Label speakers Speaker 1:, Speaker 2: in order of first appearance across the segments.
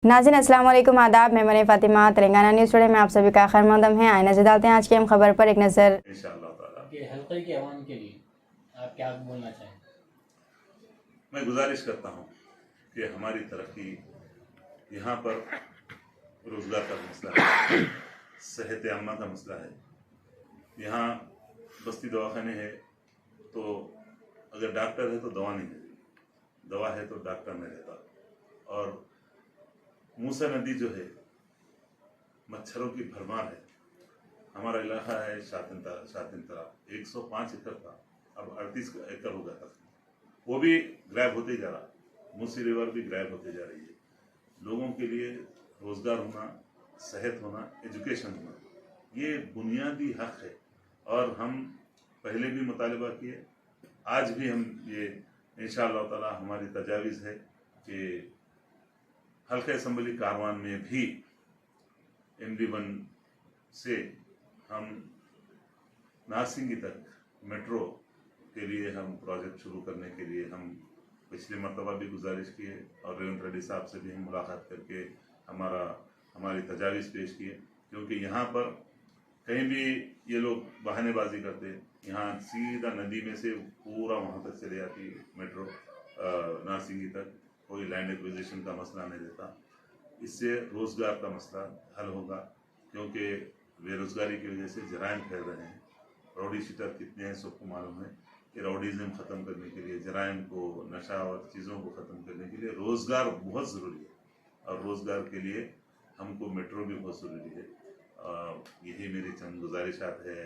Speaker 1: नाज़रीन अस्सलाम वालेकुम, आदाब। मैं मरियम फातिमा, तेलंगाना न्यूज़ टुडे में आप सभी का खैर मकदम है। आइए नजर डालते हैं आज की हम खबर पर एक नज़र।
Speaker 2: इंशाअल्लाह ताला
Speaker 3: कि हल्के के अवाम के लिए आप क्या बोलना चाहें?
Speaker 2: मैं गुजारिश करता हूँ कि हमारी तरक्की यहाँ पर रोज़गार का मसला है, सेहत आम्मा का मसला है। यहाँ बस्ती दवाखाने हैं तो अगर डॉक्टर है तो दवा नहीं देती, दवा है तो डॉक्टर नहीं रहता। और मूसा नदी जो है मच्छरों की भरमार है। हमारा इलाका है शातिनतरा 105 एकड़ था, अब 38 एकड़ हो गया था। वो भी ग्रैब होते जा रहा, मूसी रिवर भी ग्रैब होते जा रही है। लोगों के लिए रोज़गार होना, सेहत होना, एजुकेशन होना, ये बुनियादी हक है। और हम पहले भी मुतालबा किए, आज भी हम ये इंशाअल्लाह ताला हमारी तजावीज़ है कि हल्का असम्बली कारवान में भी MD1 से हम नारसिंगी तक मेट्रो के लिए हम प्रोजेक्ट शुरू करने के लिए हम पिछले मरतबा भी गुजारिश किए और रेवंत रेड्डी साहब से भी हम मुलाकात करके हमारी तजावीज़ पेश किए। क्योंकि यहाँ पर कहीं भी ये लोग बहानेबाजी करते, यहाँ सीधा नदी में से पूरा वहाँ तक चले जाती है मेट्रो नारसिंगी तक, कोई लैंड एक्विजिशन का मसला नहीं रहता। इससे रोज़गार का मसला हल होगा, क्योंकि बेरोज़गारी की वजह से जराइम फैल रहे हैं। राउडी शीटर कितने हैं सबको मालूम है कि राउडीज़म ख़त्म करने के लिए, जराइम को, नशा और चीज़ों को ख़त्म करने के लिए रोज़गार बहुत ज़रूरी है। और रोज़गार के लिए हमको मेट्रो भी बहुत ज़रूरी है। यही मेरी चंद गुजारिशात है।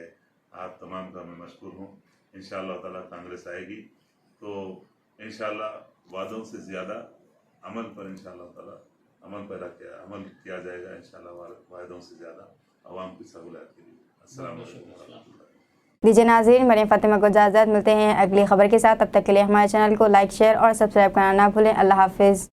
Speaker 2: आप तमाम का मैं मशकूर हूँ। इंशाअल्लाह ताला कांग्रेस आएगी तो इंशाअल्लाह वादों से ज़्यादा अमल पर इंशाअल्लाह ताला अमल किया जाएगा। इंशाअल्लाह वादों से ज़्यादा आवाम की सहूलियत के लिए। अस्सलाम वालेकुम व रहमतुल्लाह।
Speaker 1: दीजिए नाज़रीन, मरियम फातिमा को इजाज़त। मिलते हैं अगली खबर के साथ, तब तक के लिए हमारे चैनल को लाइक, शेयर और सब्सक्राइब करना ना भूलें। अल्लाह हाफिज़।